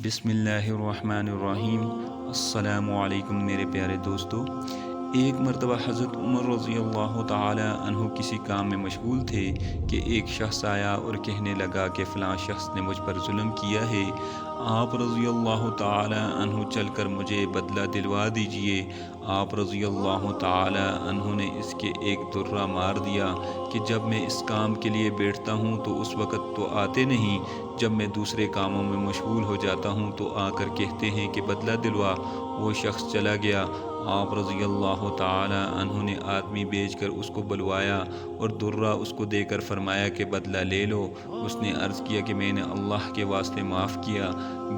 بسم اللہ الرحمن الرحیم۔ السلام علیکم میرے پیارے دوستو۔ ایک مرتبہ حضرت عمر رضی اللہ تعالی عنہ کسی کام میں مشغول تھے کہ ایک شخص آیا اور کہنے لگا کہ فلاں شخص نے مجھ پر ظلم کیا ہے، آپ رضی اللہ تعالی عنہ چل کر مجھے بدلہ دلوا دیجئے۔ آپ رضی اللہ تعالی عنہ نے اس کے ایک درہ مار دیا کہ جب میں اس کام کے لیے بیٹھتا ہوں تو اس وقت تو آتے نہیں، جب میں دوسرے کاموں میں مشغول ہو جاتا ہوں تو آ کر کہتے ہیں کہ بدلہ دلوا۔ وہ شخص چلا گیا۔ آپ رضی اللہ تعالی عنہ نے آدمی بھیج کر اس کو بلوایا اور درہ اس کو دے کر فرمایا کہ بدلہ لے لو۔ اس نے عرض کیا کہ میں نے اللہ کے واسطے معاف کیا۔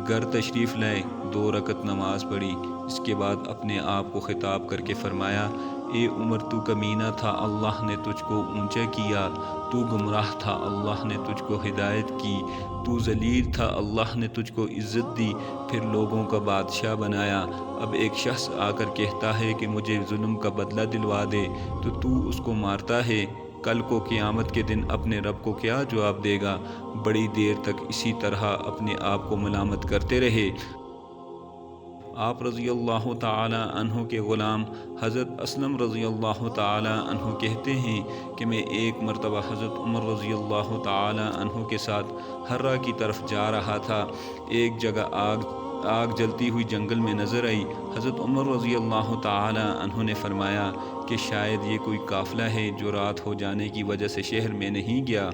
گھر تشریف لائے، 2 رکعت نماز پڑھی۔ اس کے بعد اپنے آپ کو خطاب کر کے فرمایا، اے عمر، تو کمینہ تھا، اللہ نے تجھ کو اونچا کیا۔ تو گمراہ تھا، اللہ نے تجھ کو ہدایت کی۔ تو ذلیل تھا، اللہ نے تجھ کو عزت دی، پھر لوگوں کا بادشاہ بنایا۔ اب ایک شخص آ کر کہتا ہے کہ مجھے ظلم کا بدلہ دلوا دے تو اس کو مارتا ہے۔ کل کو قیامت کے دن اپنے رب کو کیا جواب دے گا؟ بڑی دیر تک اسی طرح اپنے آپ کو ملامت کرتے رہے۔ آپ رضی اللہ تعالی عنہ کے غلام حضرت اسلم رضی اللہ تعالی عنہ کہتے ہیں کہ میں ایک مرتبہ حضرت عمر رضی اللہ تعالی عنہ کے ساتھ حرہ کی طرف جا رہا تھا۔ ایک جگہ آگ جلتی ہوئی جنگل میں نظر آئی۔ حضرت عمر رضی اللہ تعالی عنہ نے فرمایا کہ شاید یہ کوئی قافلہ ہے جو رات ہو جانے کی وجہ سے شہر میں نہیں گیا،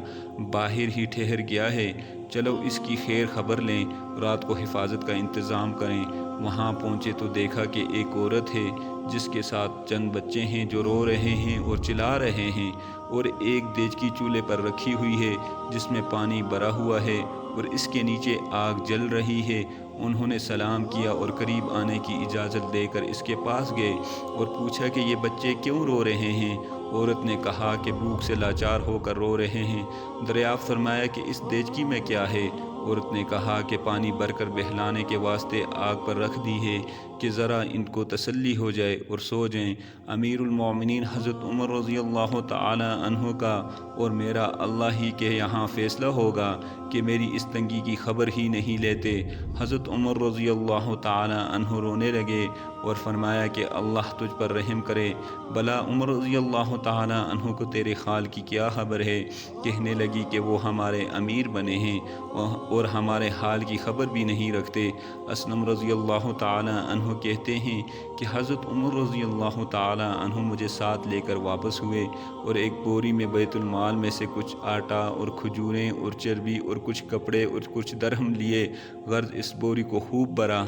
باہر ہی ٹھہر گیا ہے، چلو اس کی خیر خبر لیں، رات کو حفاظت کا انتظام کریں۔ وہاں پہنچے تو دیکھا کہ ایک عورت ہے جس کے ساتھ چند بچے ہیں جو رو رہے ہیں اور چلا رہے ہیں، اور ایک دیچکی چولہے پر رکھی ہوئی ہے جس میں پانی بھرا ہوا ہے اور اس کے نیچے آگ جل رہی ہے۔ انہوں نے سلام کیا اور قریب آنے کی اجازت دے کر اس کے پاس گئے اور پوچھا کہ یہ بچے کیوں رو رہے ہیں؟ عورت نے کہا کہ بھوک سے لاچار ہو کر رو رہے ہیں۔ دریافت فرمایا کہ اس دیچکی میں کیا ہے؟ عورت نے کہا کہ پانی بھر کر بہلانے کے واسطے آگ پر رکھ دی ہے کہ ذرا ان کو تسلی ہو جائے اور سو جائیں۔ امیر المومنین حضرت عمر رضی اللہ تعالی عنہ کا اور میرا اللہ ہی کے یہاں فیصلہ ہوگا کہ میری اس تنگی کی خبر ہی نہیں لیتے۔ حضرت عمر رضی اللہ تعالی عنہ رونے لگے اور فرمایا کہ اللہ تجھ پر رحم کرے۔ بلا عمر رضی اللہ تعالی عنہ کو تیرے خال کی کیا خبر ہے؟ کہنے لگی کہ وہ ہمارے امیر بنے ہیں اور ہمارے حال کی خبر بھی نہیں رکھتے۔ اسلم رضی اللہ تعالی عنہ کہتے ہیں کہ حضرت عمر رضی اللہ تعالی عنہ مجھے ساتھ لے کر واپس ہوئے اور ایک بوری میں بیت المال میں سے کچھ آٹا اور کھجوریں اور چربی اور کچھ کپڑے اور کچھ درہم لیے، غرض اس بوری کو خوب بھرا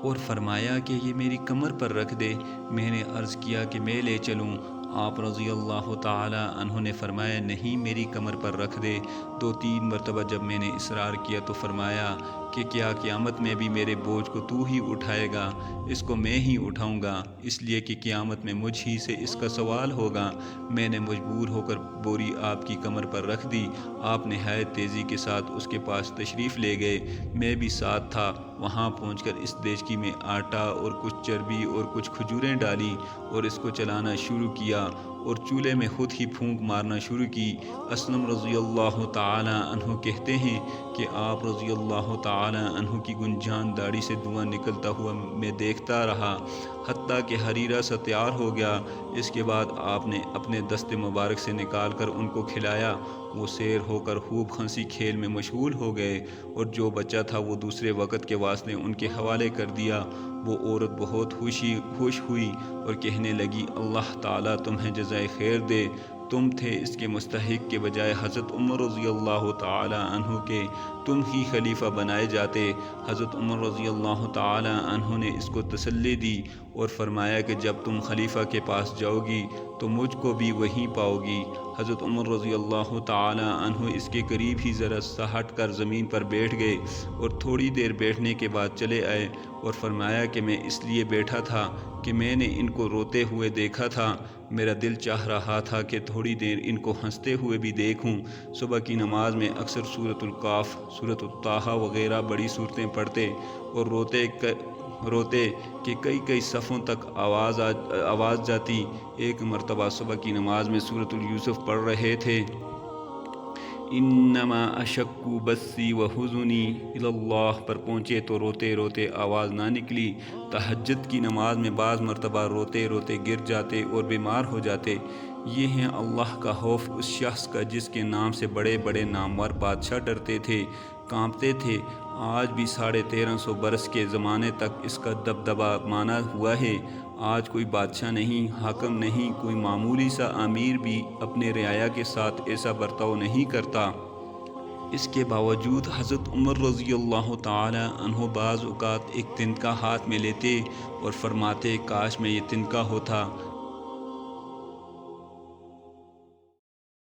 اور فرمایا کہ یہ میری کمر پر رکھ دے۔ میں نے عرض کیا کہ میں لے چلوں؟ آپ رضی اللہ تعالی عنہ نے فرمایا نہیں، میری کمر پر رکھ دے۔ 2-3 مرتبہ جب میں نے اصرار کیا تو فرمایا کہ کیا قیامت میں بھی میرے بوجھ کو تو ہی اٹھائے گا؟ اس کو میں ہی اٹھاؤں گا، اس لیے کہ قیامت میں مجھ ہی سے اس کا سوال ہوگا۔ میں نے مجبور ہو کر بوری آپ کی کمر پر رکھ دی۔ آپ نہایت تیزی کے ساتھ اس کے پاس تشریف لے گئے، میں بھی ساتھ تھا۔ وہاں پہنچ کر اس دیچکی میں آٹا اور کچھ چربی اور کچھ کھجوریں ڈالی اور اس کو چلانا شروع کیا اور چولہے میں خود ہی پھونک مارنا شروع کی۔ اسلم رضی اللہ تعالی عنہ کہتے ہیں کہ آپ رضی اللہ تعالی عنہ کی گنجان داڑھی سے دھواں نکلتا ہوا میں دیکھتا رہا، حتیٰ کہ حریرہ سا تیار ہو گیا۔ اس کے بعد آپ نے اپنے دست مبارک سے نکال کر ان کو کھلایا۔ وہ سیر ہو کر خوب ہنسی کھیل میں مشغول ہو گئے اور جو بچا تھا وہ دوسرے وقت کے واسطے ان کے حوالے کر دیا۔ وہ عورت بہت خوش ہوئی اور کہنے لگی، اللہ تعالیٰ تمہیں جزائے خیر دے، تم تھے اس کے مستحق کے بجائے حضرت عمر رضی اللہ تعالی عنہ کے تم ہی خلیفہ بنائے جاتے۔ حضرت عمر رضی اللہ تعالی عنہ نے اس کو تسلی دی اور فرمایا کہ جب تم خلیفہ کے پاس جاؤ گی تو مجھ کو بھی وہیں پاؤ گی۔ حضرت عمر رضی اللہ تعالی عنہ اس کے قریب ہی ذرا سا ہٹ کر زمین پر بیٹھ گئے اور تھوڑی دیر بیٹھنے کے بعد چلے آئے اور فرمایا کہ میں اس لیے بیٹھا تھا کہ میں نے ان کو روتے ہوئے دیکھا تھا، میرا دل چاہ رہا تھا کہ تھوڑی دیر ان کو ہنستے ہوئے بھی دیکھوں۔ صبح کی نماز میں اکثر سورۃ القاف، سورۃ الطٰہٰ وغیرہ بڑی صورتیں پڑھتے اور روتے کہ کئی صفوں تک آواز جاتی۔ ایک مرتبہ صبح کی نماز میں سورۃ یوسف پڑھ رہے تھے انما اشکو بسی و حزنی اللہ پر پہنچے تو روتے روتے آواز نہ نکلی۔ تہجد کی نماز میں بعض مرتبہ روتے روتے گر جاتے اور بیمار ہو جاتے۔ یہ ہیں اللہ کا خوف اس شخص کا جس کے نام سے بڑے بڑے نامور بادشاہ ڈرتے تھے، کانپتے تھے۔ آج بھی 1350 برس کے زمانے تک اس کا دبدبہ مانا ہوا ہے۔ آج کوئی بادشاہ نہیں، حاکم نہیں، کوئی معمولی سا امیر بھی اپنے رعایا کے ساتھ ایسا برتاؤ نہیں کرتا۔ اس کے باوجود حضرت عمر رضی اللہ تعالی عنہ بعض اوقات ایک تنکا ہاتھ میں لیتے اور فرماتے کاش میں یہ تنکا ہوتا،